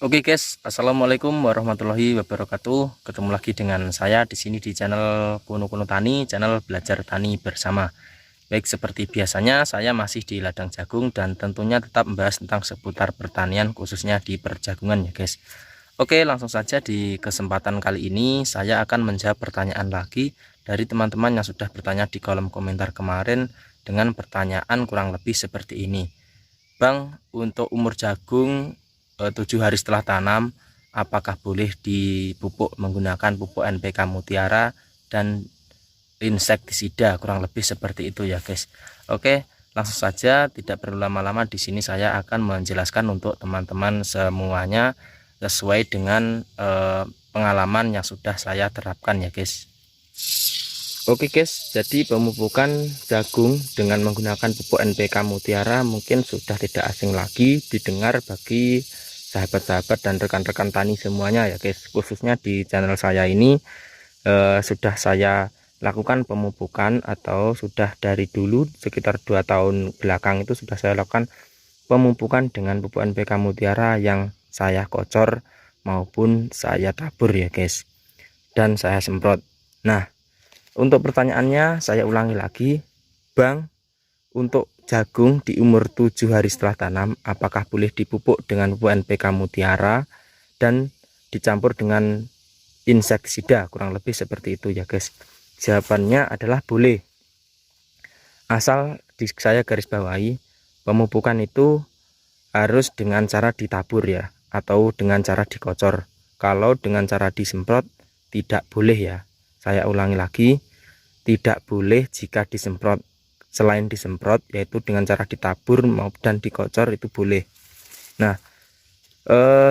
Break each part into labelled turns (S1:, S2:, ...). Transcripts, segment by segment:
S1: Oke guys, assalamualaikum warahmatullahi wabarakatuh. Ketemu lagi dengan saya di sini di channel Kuno Tani, channel belajar tani bersama. Baik, seperti biasanya saya masih di ladang jagung dan tentunya tetap membahas tentang seputar pertanian khususnya di perjagungan ya guys. Oke, langsung saja di kesempatan kali ini saya akan menjawab pertanyaan lagi dari teman-teman yang sudah bertanya di kolom komentar kemarin dengan pertanyaan kurang lebih seperti ini. Bang, untuk umur jagung 7 hari setelah tanam, apakah boleh dipupuk menggunakan pupuk NPK Mutiara dan insektisida, kurang lebih seperti itu ya guys. Oke, langsung saja tidak perlu lama-lama, di sini saya akan menjelaskan untuk teman-teman semuanya sesuai dengan pengalaman yang sudah saya terapkan ya guys. Oke guys, jadi pemupukan jagung dengan menggunakan pupuk NPK Mutiara mungkin sudah tidak asing lagi didengar bagi sahabat-sahabat dan rekan-rekan tani semuanya ya guys. Khususnya di channel saya ini sudah saya lakukan pemupukan, atau sudah dari dulu sekitar 2 tahun belakang itu sudah saya lakukan pemupukan dengan pupuk NPK Mutiara yang saya kocor maupun saya tabur ya guys, dan saya semprot. Nah, untuk pertanyaannya saya ulangi lagi, Bang, untuk jagung di umur 7 hari setelah tanam, apakah boleh dipupuk dengan pupuk NPK Mutiara dan dicampur dengan insektisida, kurang lebih seperti itu ya guys. Jawabannya adalah boleh, asal saya garis bawahi, pemupukan itu harus dengan cara ditabur ya, atau dengan cara dikocor. Kalau dengan cara disemprot tidak boleh ya. Saya ulangi lagi, tidak boleh jika disemprot. Selain disemprot, yaitu dengan cara ditabur dan dikocor, itu boleh. Nah,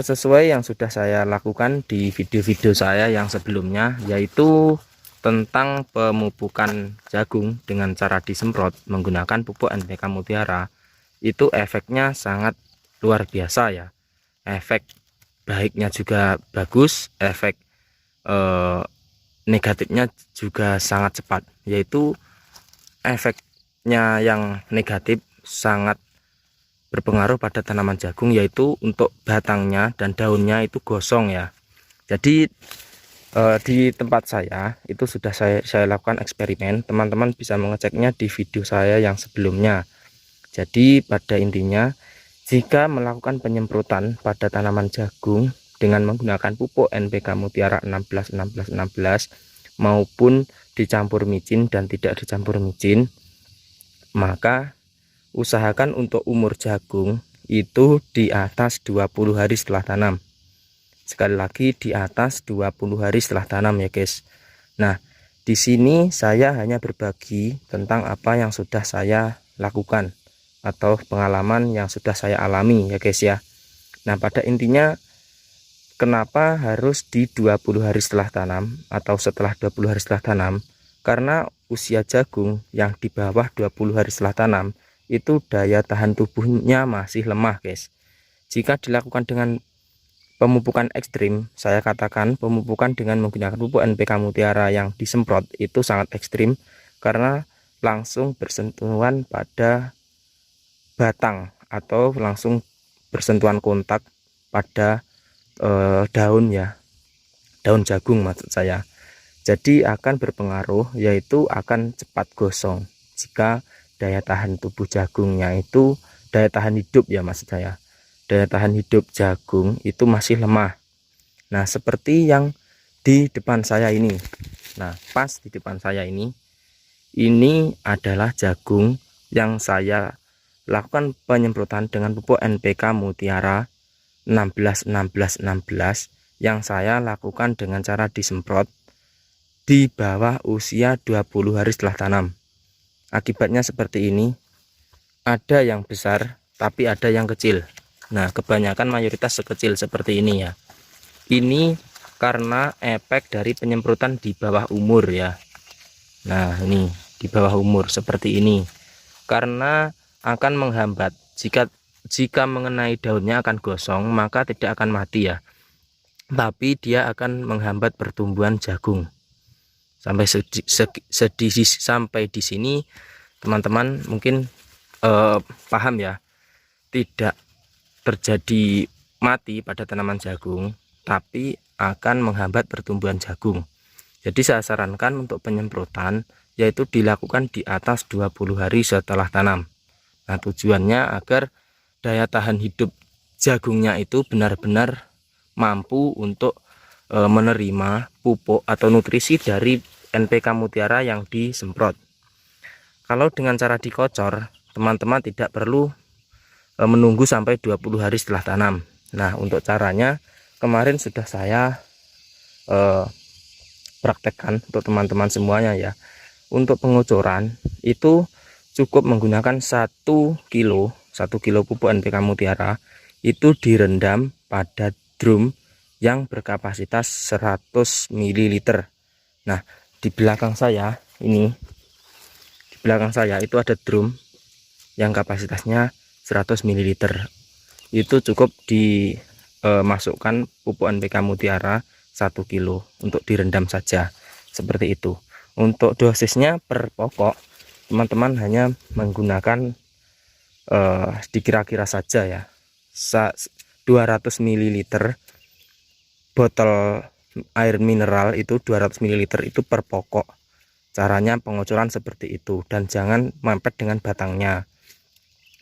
S1: sesuai yang sudah saya lakukan di video-video saya yang sebelumnya, yaitu tentang pemupukan jagung dengan cara disemprot menggunakan pupuk NPK Mutiara, itu efeknya sangat luar biasa ya. Efek baiknya juga bagus, efek negatifnya juga sangat cepat, yaitu efeknya yang negatif sangat berpengaruh pada tanaman jagung, yaitu untuk batangnya dan daunnya itu gosong ya. Jadi di tempat saya itu sudah saya lakukan eksperimen, teman-teman bisa mengeceknya di video saya yang sebelumnya. Jadi pada intinya, jika melakukan penyemprotan pada tanaman jagung dengan menggunakan pupuk NPK Mutiara 16 16 16 maupun dicampur micin dan tidak dicampur micin, maka usahakan untuk umur jagung itu di atas 20 hari setelah tanam. Sekali lagi, di atas 20 hari setelah tanam ya guys. Nah, di sini saya hanya berbagi tentang apa yang sudah saya lakukan atau pengalaman yang sudah saya alami ya guys ya. Nah, pada intinya, kenapa harus di 20 hari setelah tanam atau setelah 20 hari setelah tanam? Karena usia jagung yang di bawah 20 hari setelah tanam itu daya tahan tubuhnya masih lemah guys. Jika dilakukan dengan pemupukan ekstrim, saya katakan pemupukan dengan menggunakan pupuk NPK Mutiara yang disemprot itu sangat ekstrim, karena langsung bersentuhan pada batang atau langsung bersentuhan kontak pada daun ya, daun jagung maksud saya. Jadi akan berpengaruh, yaitu akan cepat gosong jika daya tahan tubuh jagungnya itu, daya tahan hidup ya maksud saya, daya tahan hidup jagung itu masih lemah. Nah, seperti yang di depan saya ini. Nah, pas di depan saya ini adalah jagung yang saya lakukan penyemprotan dengan pupuk NPK Mutiara 16 16 16 yang saya lakukan dengan cara disemprot di bawah usia 20 hari setelah tanam. Akibatnya seperti ini, ada yang besar tapi ada yang kecil. Nah, kebanyakan mayoritas sekecil seperti ini ya. Ini karena efek dari penyemprotan di bawah umur ya. Nah, ini di bawah umur seperti ini, karena akan menghambat, jika mengenai daunnya akan gosong, maka tidak akan mati ya, tapi dia akan menghambat pertumbuhan jagung. Sampai di sini teman-teman mungkin paham ya, tidak terjadi mati pada tanaman jagung, tapi akan menghambat pertumbuhan jagung. Jadi saya sarankan untuk penyemprotan yaitu dilakukan di atas 20 hari setelah tanam. Nah, tujuannya agar daya tahan hidup jagungnya itu benar-benar mampu untuk menerima pupuk atau nutrisi dari NPK Mutiara yang disemprot. Kalau dengan cara dikocor, teman-teman tidak perlu menunggu sampai 20 hari setelah tanam. Nah, untuk caranya kemarin sudah saya praktekkan untuk teman-teman semuanya ya. Untuk pengocoran itu cukup menggunakan 1 kilo pupuk NPK Mutiara itu direndam pada drum yang berkapasitas 100 ml. Nah, di belakang saya ini, di belakang saya itu ada drum yang kapasitasnya 100 ml. Itu cukup dimasukkan pupuk NPK Mutiara 1 kilo untuk direndam saja, seperti itu. Untuk dosisnya per pokok teman-teman hanya menggunakan dikira-kira saja ya, 200 ml botol air mineral itu 200 ml itu per pokok. Caranya pengocoran seperti itu, dan jangan mepet dengan batangnya.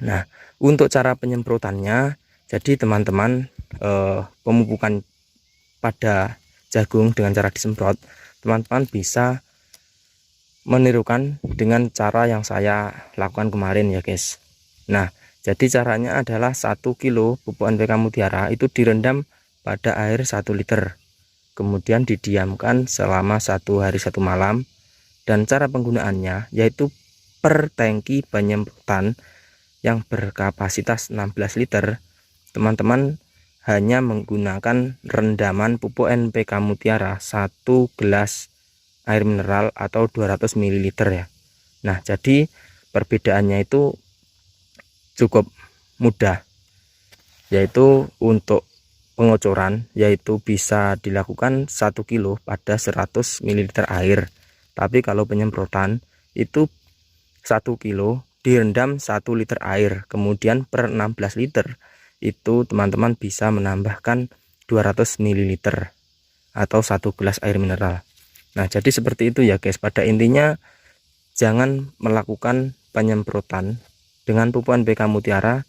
S1: Nah, untuk cara penyemprotannya, jadi teman-teman pemupukan pada jagung dengan cara disemprot, teman-teman bisa menirukan dengan cara yang saya lakukan kemarin ya guys. Nah, jadi caranya adalah 1 kilo pupuk NPK Mutiara itu direndam pada air 1 liter, kemudian didiamkan selama 1 hari 1 malam. Dan cara penggunaannya yaitu per tangki penyemprotan yang berkapasitas 16 liter, teman-teman hanya menggunakan rendaman pupuk NPK Mutiara 1 gelas air mineral atau 200 ml ya. Nah, jadi perbedaannya itu cukup mudah, yaitu untuk pengocoran yaitu bisa dilakukan 1 kilo pada 100 ml air, tapi kalau penyemprotan itu 1 kilo direndam 1 liter air, kemudian per 16 liter itu teman-teman bisa menambahkan 200 ml atau 1 gelas air mineral. Nah, jadi seperti itu ya guys. Pada intinya jangan melakukan penyemprotan dengan pupuk NPK Mutiara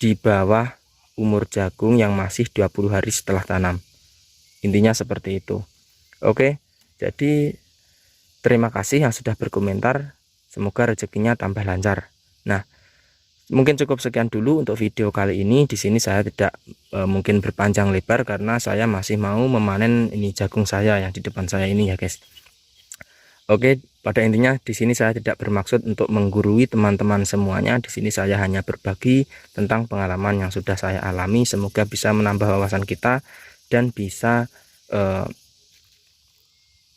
S1: di bawah umur jagung yang masih 20 hari setelah tanam. Intinya seperti itu. Oke, jadi terima kasih yang sudah berkomentar. Semoga rezekinya tambah lancar. Nah, mungkin cukup sekian dulu untuk video kali ini. Di sini saya tidak mungkin berpanjang lebar karena saya masih mau memanen ini jagung saya yang di depan saya ini ya guys. Oke, pada intinya di sini saya tidak bermaksud untuk menggurui teman-teman semuanya. Di sini saya hanya berbagi tentang pengalaman yang sudah saya alami. Semoga bisa menambah wawasan kita dan bisa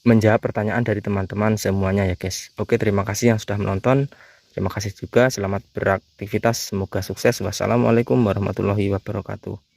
S1: menjawab pertanyaan dari teman-teman semuanya ya guys. Oke, terima kasih yang sudah menonton. Terima kasih juga, selamat beraktivitas, semoga sukses. Wassalamualaikum warahmatullahi wabarakatuh.